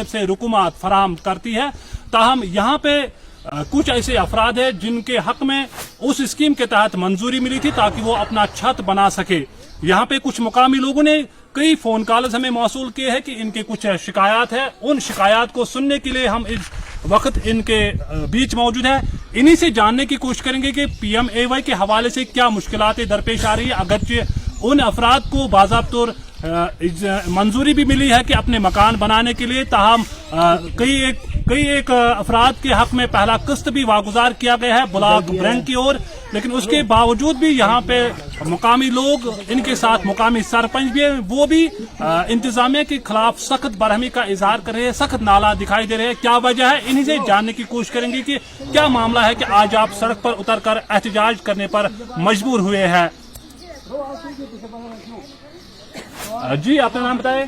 से रुकुमात फराहम करती है। ताहम यहाँ पे कुछ ऐसे अफराद है जिनके हक में उस स्कीम के तहत मंजूरी मिली थी ताकि वो अपना छत बना सके। यहाँ पे कुछ मुकामी लोगों ने कई फोन कॉल्स हमें मौसूल किए हैं कि इनके कुछ शिकायत है। उन शिकायत को सुनने के लिए हम इस वक्त इनके बीच मौजूद है। इन्हीं से जानने की कोशिश करेंगे कि PMAY के हवाले से क्या मुश्किलातें दरपेश आ रही है। अगरचे उन अफराद को बाज़ाब्तौर मंजूरी भी मिली है कि अपने मकान बनाने के लिए, ताहम कई एक अफराद के हक में पहला किस्त भी वागुजार किया गया है ब्लॉक बैंक की ओर, लेकिन उसके बावजूद भी यहाँ पे मुकामी लोग, इनके साथ मुकामी सरपंच भी है, वो भी इंतजामिया के खिलाफ सख्त बरहमी का इजहार कर रहे हैं, सख्त नाला दिखाई दे रहे हैं। क्या वजह है, इन्हीं से जानने की कोशिश करेंगे कि क्या मामला है कि आज आप सड़क पर उतरकर एहतजाज करने पर मजबूर हुए हैं। जी, अपना नाम बताए।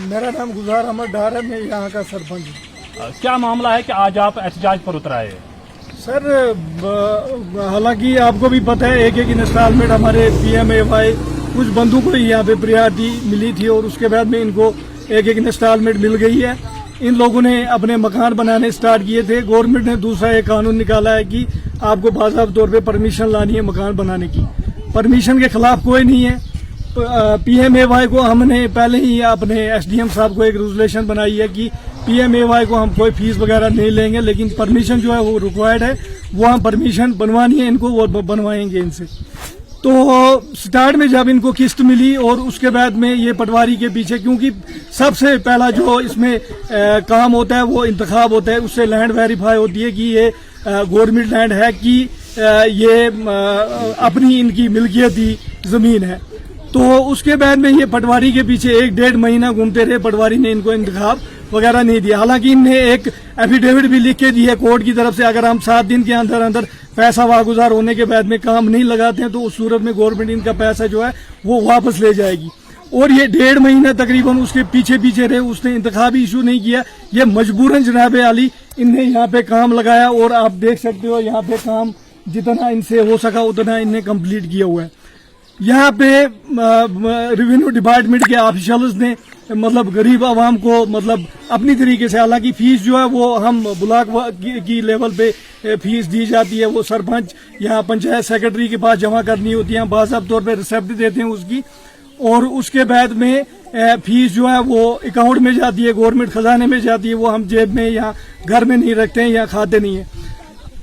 मेरा नाम गुजार अहमद डार है, मैं यहाँ का सरपंच हूँ। क्या मामला है कि आज आप एहतजाज पर उतर आए? सर, हालांकि आपको भी पता है एक इंस्टॉलमेंट हमारे PMAY कुछ बंदों को यहाँ पे प्रियॉरिटी मिली थी और उसके बाद में इनको एक इंस्टॉलमेंट मिल गई है। इन लोगों ने अपने मकान बनाने स्टार्ट किए थे। गवर्नमेंट ने दूसरा एक कानून निकाला है कि आपको बाज़ाब्ता तौर पे परमिशन लानी है मकान बनाने की। परमिशन के खिलाफ कोई नहीं है। PMAY को हमने पहले ही अपने SDM साहब को एक रेजोल्यूशन बनाई है कि PMAY को हम कोई फीस वगैरह नहीं लेंगे, लेकिन परमिशन जो है वो रिक्वायर्ड है, वो हम परमिशन बनवानी है इनको, वो बनवाएंगे इनसे। तो स्टार्ट में जब इनको किस्त मिली और उसके बाद में ये पटवारी के पीछे, क्योंकि सबसे पहला जो इसमें काम होता है वो इंतखाब होता है, उससे लैंड वेरीफाई होती है कि ये गवर्नमेंट लैंड है कि ये अपनी इनकी मिल्कियती जमीन है। तो उसके बाद में ये पटवारी के पीछे 1-1.5 महीना घूमते रहे। पटवारी ने इनको इंतखाब वगैरह नहीं दिया। हालांकि इन्हें एक एफिडेविट भी लिख के दी है कोर्ट की तरफ से, अगर हम 7 दिन के अंदर अंदर पैसा वागुजार होने के बाद में काम नहीं लगाते हैं तो उस सूरत में गवर्नमेंट इनका पैसा जो है वो वापस ले जाएगी। और ये 1.5 महीना तकरीबन उसके पीछे रहे, उसने इंतखाबी इशू नहीं किया। ये मजबूरन जनाब आली इन्हें यहाँ पे काम लगाया और आप देख सकते हो यहाँ पे काम जितना इनसे हो सका उतना इन्हें कंप्लीट किया हुआ है। यहाँ पे रेवेन्यू डिपार्टमेंट के ऑफिशियल्स ने मतलब गरीब आवाम को मतलब अपनी तरीके से, हालांकि फीस जो है वो हम ब्लॉक की लेवल पे फीस दी जाती है, वो सरपंच यहाँ पंचायत सेक्रेटरी के पास जमा करनी होती है, बाज़ाब्ता तौर पे रिसिप्ट देते हैं उसकी, और उसके बाद में फीस जो है वो अकाउंट में जाती है, गवर्नमेंट खजाने में जाती है, वो हम जेब में या घर में नहीं रखते हैं या खाते नहीं है।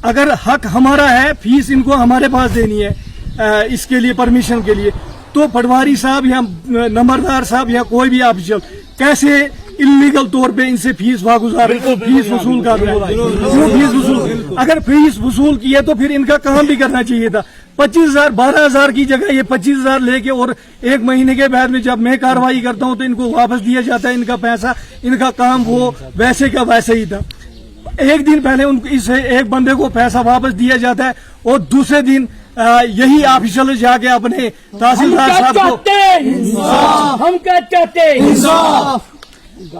अगर हक हमारा है, फीस इनको हमारे पास देनी है इसके लिए, परमिशन के लिए, तो पटवारी साहब या नंबरदार साहब या कोई भी ऑफिशियल कैसे इलीगल तौर पे इनसे फीस वागुजार फीस वसूल कर रहे हैं? क्यों फीस वसूल? अगर फीस वसूल की है तो फिर इनका काम भी करना चाहिए था। 25,000 12,000 की जगह ये 25,000 लेके और 1 महीने के बाद में जब मैं कार्रवाई करता हूं तो इनको वापस दिया जाता है इनका पैसा। इनका काम वो वैसे का वैसे ही था। एक दिन पहले उनको इसे एक बंदे को पैसा वापस दिया जाता है और दूसरे दिन यही ऑफिशियल जाके अपने तहसीलदार साहब को हम क्या चाहते हैं?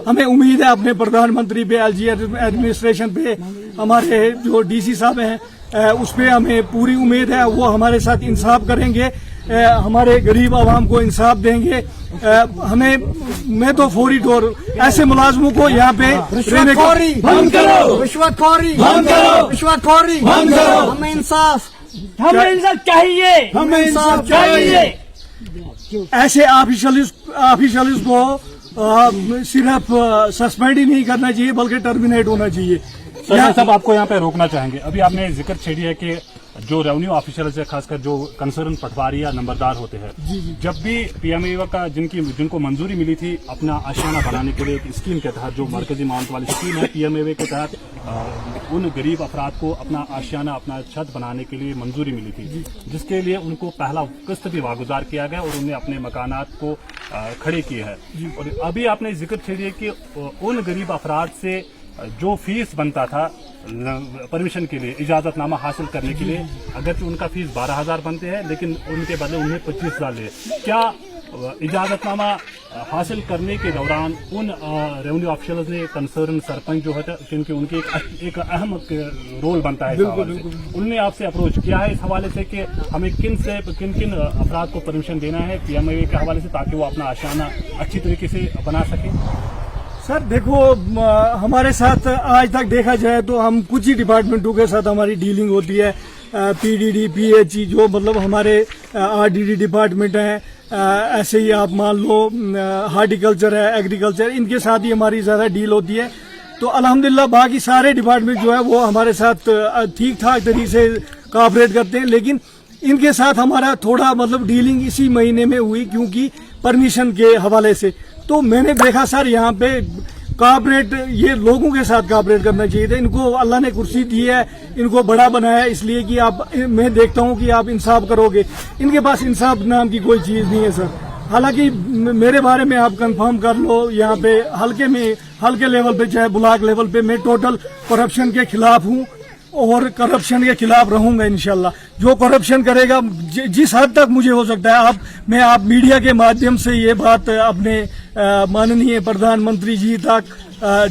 हमें उम्मीद है अपने प्रधानमंत्री पे, LG एडमिनिस्ट्रेशन पे, हमारे जो DC साहब हैं उस पे हमें पूरी उम्मीद है, वो हमारे साथ इंसाफ करेंगे, हमारे गरीब आवाम को इंसाफ देंगे। मैं तो फौरी तौर ऐसे मुलाजमों को यहाँ पे रिश्वतखोरी बंद करो, रिश्वतखोरी बंद करो, रिश्वतखोरी बंद करो। हमें इंसाफ चाहिए, हमें इंसाफ चाहिए। ऐसे ऑफिशियल्स को सिर्फ सस्पेंड ही नहीं करना चाहिए बल्कि टर्मिनेट होना चाहिए। सर साहब, आपको यहाँ पे रोकना चाहेंगे। अभी आपने जिक्र छेड़ी है कि जो रेवेन्यू ऑफिसर्स है, खासकर जो कंसर्न पटवारी या नंबरदार होते हैं, जब भी PMAY का जिनको मंजूरी मिली थी अपना आशियाना बनाने के लिए एक स्कीम के तहत, जो मरकजी माउंट वाली स्कीम है PMAY के तहत उन गरीब अफराद को अपना आशियाना, अपना छत बनाने के लिए मंजूरी मिली थी, जिसके लिए उनको पहला किस्त भी वागुजार किया गया और उन्हें अपने मकानात को खड़े किए हैं। और अभी आपने जिक्र छेड़ी है कि उन गरीब अफराद से जो फीस बनता था परमिशन के लिए, इजाजतनामा हासिल करने के लिए, अगर उनका फीस 12,000 बनते हैं लेकिन उनके बदले उन्हें 25,000 ले, क्या इजाजतनामा हासिल करने के दौरान उन रेवेन्यू ऑफिसर्स ने कंसर्न सरपंच जो है क्योंकि उनके एक अहम रोल बनता है, उन्होंने आपसे अप्रोच किया है इस हवाले से कि हमें किन अफराद को परमिशन देना है PMAY के हवाले से ताकि वो अपना आशियाना अच्छी तरीके से बना सके? सर देखो, हमारे साथ आज तक देखा जाए तो हम कुछ ही डिपार्टमेंटों के साथ हमारी डीलिंग होती है। पीडीडी, पीएचई, जो मतलब हमारे आरडीडी डिपार्टमेंट हैं, ऐसे ही आप मान लो हार्टिकल्चर है, एग्रीकल्चर, इनके साथ ही हमारी ज़्यादा डील होती है। तो अल्हम्दुलिल्लाह बाकी सारे डिपार्टमेंट जो है वो हमारे साथ ठीक ठाक तरीके से कोऑपरेट करते हैं, लेकिन इनके साथ हमारा थोड़ा मतलब डीलिंग इसी महीने में हुई, क्योंकि परमिशन के हवाले से। तो मैंने देखा सर यहाँ पे कोऑपरेट, ये लोगों के साथ कोऑपरेट करना चाहिए था। इनको अल्लाह ने कुर्सी दी है, इनको बड़ा बनाया है, इसलिए कि आप, मैं देखता हूँ कि आप इंसाफ करोगे। इनके पास इंसाफ नाम की कोई चीज नहीं है सर। हालांकि मेरे बारे में आप कंफर्म कर लो, यहाँ पे हल्के लेवल पे चाहे ब्लॉक लेवल पे मैं टोटल करप्शन के खिलाफ हूँ और करप्शन के खिलाफ रहूंगा इंशाल्लाह। जो करप्शन करेगा, जिस हद तक मुझे हो सकता है, आप मीडिया के माध्यम से ये बात अपने माननीय प्रधानमंत्री जी तक,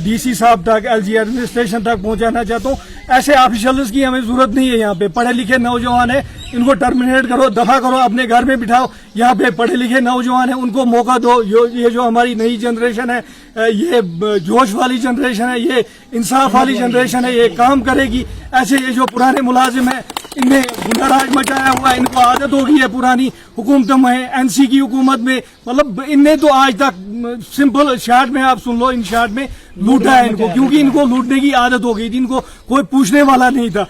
डीसी साहब तक, एलजी एडमिनिस्ट्रेशन तक पहुंचाना चाहता हूँ। ऐसे ऑफिशियल्स की हमें जरूरत नहीं है। यहाँ पे पढ़े लिखे नौजवान है, इनको टर्मिनेट करो, दफा करो, अपने घर में बिठाओ। यहाँ पे पढ़े लिखे नौजवान है, उनको मौका दो। ये जो हमारी नई जनरेशन है, ये जोश वाली जनरेशन है, ये इंसाफ वाली जनरेशन है, ये काम करेगी। ऐसे ये जो पुराने मुलाजिम है, इन्हें गुंडाराज मचाया हुआ है, इनको आदत हो गई है पुरानी हुकूमतों में, एनसी की हुकूमत में। मतलब इनने तो आज तक सिंपल शॉर्ट में आप सुन लो, इन शॉर्ट में लूटा है इनको, क्योंकि इनको लूटने की आदत हो गई थी, इनको कोई पूछने वाला नहीं था।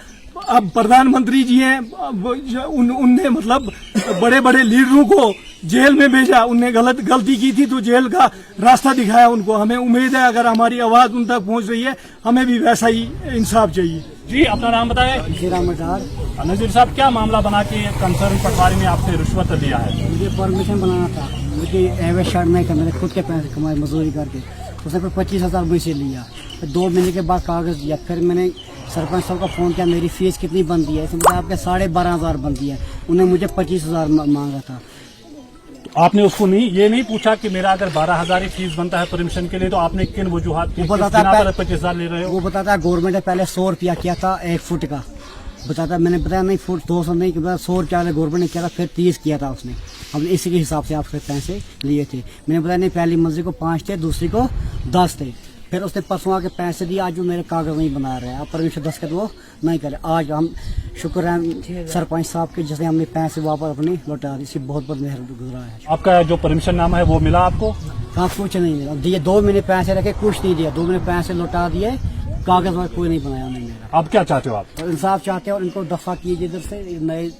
अब प्रधानमंत्री जी हैं, उनने मतलब बड़े बड़े लीडरों को जेल में भेजा। उनने गलती की थी तो जेल का रास्ता दिखाया उनको। हमें उम्मीद है अगर हमारी आवाज उन तक पहुंच रही है, हमें भी वैसा ही इंसाफ चाहिए। जी, अपना नाम बताएं। नजीर अहमद डार। नजीर साहब, क्या मामला बना के कंसर्न पटवारी ने आपसे रिश्वत लिया है? मुझे परमिशन बनाना था, मुझे एवरेज शर्ट नहीं था, मैंने खुद के पैसे कमाए मजदूरी करके। उसने फिर 25,000 मुझसे लिया, फिर 2 महीने के बाद कागज दिया। फिर मैंने सरपंच साहब का फोन किया, मेरी फीस कितनी बनती है? इसमें मुझे आपके 12,500 बनती है। उन्हें मुझे 25,000 मांगा था। आपने उसको ये नहीं पूछा कि मेरा अगर 12,000 ही फीस बनता है परमिशन के लिए, तो आपने किन वजूहात की 25,000 ले रहे हो? वो बताता है गवर्नमेंट ने पहले 100 रुपया किया था 1 फुट का, बताता। मैंने बताया नहीं, फुट 200 नहीं, 100 रुपया गवर्नमेंट ने किया था, फिर 30 किया था उसने। हमने इसी के हिसाब से आपसे पैसे लिए थे। मैंने बताया नहीं, पहली मंजिल को 5 थे, दूसरी को 10 थे। फिर उसने परसों आके पैसे दिए, आज वो मेरे कागज नहीं बना रहे हैं। आप परमिशन 10 के वो नहीं करे। आज हम शुक्र है सरपंच साहब के, जिसने हमने पैसे वापस अपने लौटा दी। इसकी बहुत बहुत मेहरबानी गुजरा है। आपका जो परमिशन नामा है वो मिला आपको? हाँ, कुछ नहीं मिला। दिए 2 महीने पैसे रखे, कुछ नहीं दिया। 2 महीने पैसे लौटा दिए, कागज वागज कोई नहीं बनाया उन्होंने मेरा। अब क्या चाहते हो आप? और इंसाफ चाहते हैं और इनको दफा कीजिए इधर से, नए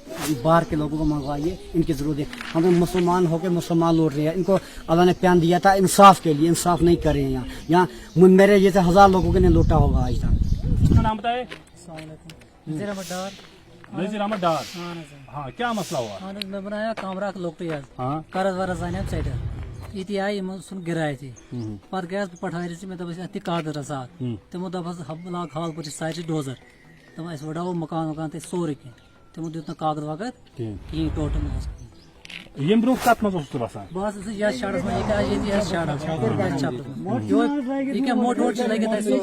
बाहर के लोगों को मंगवाइए, इनकी जरूरत है। हमें मुसलमान होकर मुसलमान लौट रहे हैं। इनको अल्लाह ने प्यान दिया था इंसाफ के लिए, इंसाफ नहीं कर रहे हैं। यहाँ मेरे जैसे 1000 लोगों के ने लौटा होगा आज तक। उसका नाम बताए। नजीर अहमद डार। नजीर अहमद डार। हाँ, क्या मसला हुआ? मैं बनाया कामरा लोग तो हाँ, कर्ज वर्ज जाने साइड ये आई सुन गिराए थे पर गैस पठारी से मैं दबस अति काद रसा तमो दबस हबला खाल पर साइड डोजर तम अस वडाव मकान ते सोरे के तमो दितना कागज वगत की टोटल यम ब्रोक कत मज उस बसान बस या शाड़ में एक आज ये शाड़ जो ये क्या मोट रोड से लगे तसो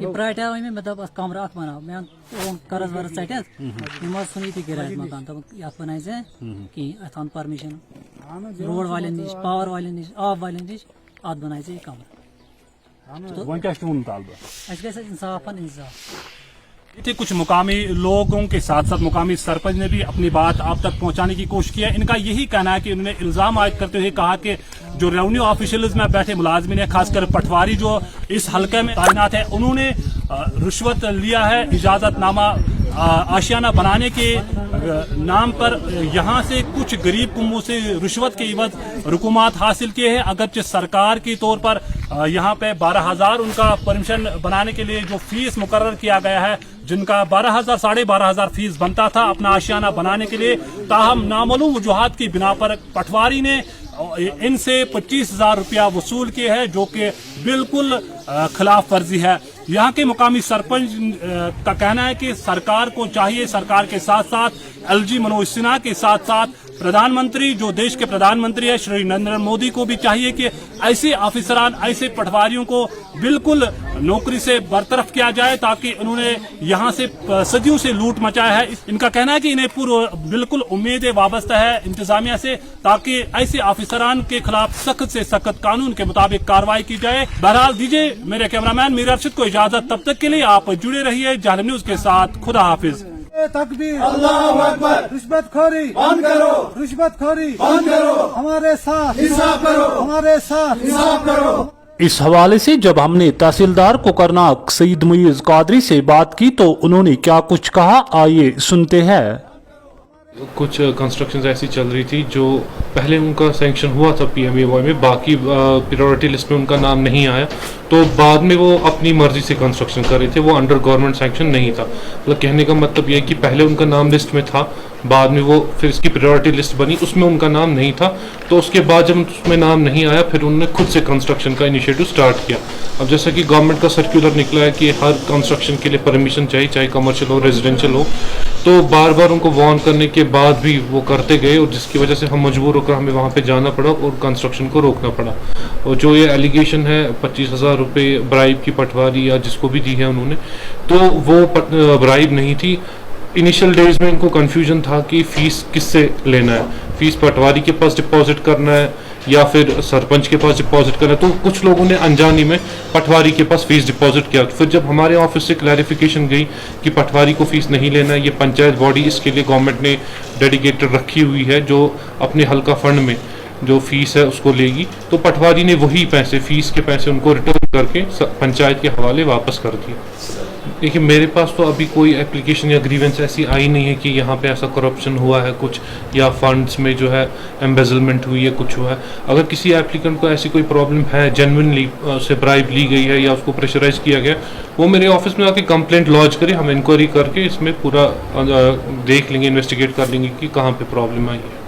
ये प्राइट है में मतलब कमरा बना मैं कर्ज वर्ज साइड ये मत सुनी थी गिराए मकान तब या बनाए से कि अथान परमिशन रोड वाले निश पावर वाले निश आब वाले निश आद बनाए से कमरा तो वन क्या स्टून तालबा ऐसे इंसाफ इंसाफ। थे कुछ मुकामी लोगों के साथ साथ मुकामी सरपंच ने भी अपनी बात आप तक पहुंचाने की कोशिश की है। इनका यही कहना है कि उन्होंने इल्जाम आयद करते हुए कहा कि जो रेवेन्यू ऑफिशियल्स में बैठे मुलाजमिन है, खासकर पटवारी जो इस हलके में तैनात है, उन्होंने रिश्वत लिया है। इजाजतनामा आशियाना बनाने के नाम पर यहाँ से कुछ गरीब कुमों से रिश्वत के इवज रुकुमात हासिल किए हैं। अगरचे सरकार के तौर पर यहाँ पे 12,000 उनका परमिशन बनाने के लिए जो फीस मुकर्रर किया गया है, जिनका 12,000 12,500 फीस बनता था अपना आशियाना बनाने के लिए, ताहम नामालूम वजूहात की बिना पर पटवारी ने इनसे 25,000 रुपया वसूल किए हैं, जो कि बिल्कुल खिलाफ वर्जी है। यहाँ के मुकामी सरपंच का कहना है कि सरकार को चाहिए, सरकार के साथ साथ एलजी मनोज सिन्हा के साथ साथ प्रधानमंत्री, जो देश के प्रधानमंत्री है श्री नरेंद्र मोदी को भी चाहिए कि ऐसे ऑफिसरान, ऐसे पटवारियों को बिल्कुल नौकरी से बरतरफ किया जाए, ताकि उन्होंने यहाँ से सदियों से लूट मचाया है। इनका कहना है कि इन्हें बिल्कुल उम्मीदें वाबस्ता है इंतजामिया से, ताकि ऐसे ऑफिसरान के खिलाफ सख्त से सख्त कानून के मुताबिक कार्रवाई की जाए। बहरहाल दीजिए मेरे कैमरामैन मीर अर्शद को इजाजत, तब तक के लिए आप जुड़े रहिए जालिम न्यूज के साथ। खुदा हाफिज। तकबीर, अल्लाहु अकबर। रिश्वतखोरी बंद करो, रिश्वतखोरी बंद करो, हमारे साथ इंसाफ करो, हमारे साथ इंसाफ करो। इस हवाले से जब हमने तहसीलदार कोकरनाग सईद मुईज कादरी से बात की तो उन्होंने क्या कुछ कहा, आइए सुनते हैं। कुछ कंस्ट्रक्शंस ऐसी चल रही थी जो पहले उनका सैंक्शन हुआ था PMAY में, बाकी प्रायोरिटी लिस्ट में उनका नाम नहीं आया, तो बाद में वो अपनी मर्जी से कंस्ट्रक्शन कर रहे थे, वो अंडर गवर्नमेंट सैंक्शन नहीं था। मतलब कहने का मतलब ये है कि पहले उनका नाम लिस्ट में था, बाद में वो फिर इसकी प्रायोरिटी लिस्ट बनी, उसमें उनका नाम नहीं था, तो उसके बाद जब उसमें नाम नहीं आया फिर उन्होंने खुद से कंस्ट्रक्शन का इनिशिएटिव स्टार्ट किया। अब जैसा कि गवर्नमेंट का सर्कुलर निकला है कि हर कंस्ट्रक्शन के लिए परमिशन चाहिए, चाहे कमर्शियल हो रेजिडेंशियल हो, तो बार बार उनको वार्न करने के बाद भी वो करते गए, और जिसकी वजह से हम मजबूर होकर हमें वहाँ पे जाना पड़ा और कंस्ट्रक्शन को रोकना पड़ा। और जो ये एलिगेशन है 25,000 रुपये ब्राइब की पटवारी या जिसको भी दी है उन्होंने, तो वो ब्राइब नहीं थी। इनिशियल डेज में इनको कन्फ्यूजन था कि फ़ीस किससे लेना है, फ़ीस पटवारी के पास डिपॉजिट करना है या फिर सरपंच के पास डिपॉजिट करना है। तो कुछ लोगों ने अनजानी में पटवारी के पास फ़ीस डिपॉजिट किया। फिर जब हमारे ऑफिस से क्लैरिफिकेशन गई कि पटवारी को फ़ीस नहीं लेना है, ये पंचायत बॉडी इसके लिए गवर्नमेंट ने डेडिकेटेड रखी हुई है जो अपने हल्का फंड में जो फीस है उसको लेगी, तो पटवारी ने वही पैसे, फीस के पैसे उनको रिटर्न करके पंचायत के हवाले वापस कर दिए। देखिए मेरे पास तो अभी कोई एप्लीकेशन या ग्रीवेंस ऐसी आई नहीं है कि यहाँ पे ऐसा करप्शन हुआ है कुछ, या फंड्स में जो है एम्बेजलमेंट हुई है, कुछ हुआ है। अगर किसी एप्लीकेंट को ऐसी कोई प्रॉब्लम है, जेन्युइनली से ब्राइब ली गई है या उसको प्रेशराइज किया गया, वो मेरे ऑफिस में आके कंप्लेंट लॉन्च करे, हम इंक्वायरी करके इसमें पूरा देख लेंगे, इन्वेस्टिगेट कर लेंगे कि कहाँ पे प्रॉब्लम आई है।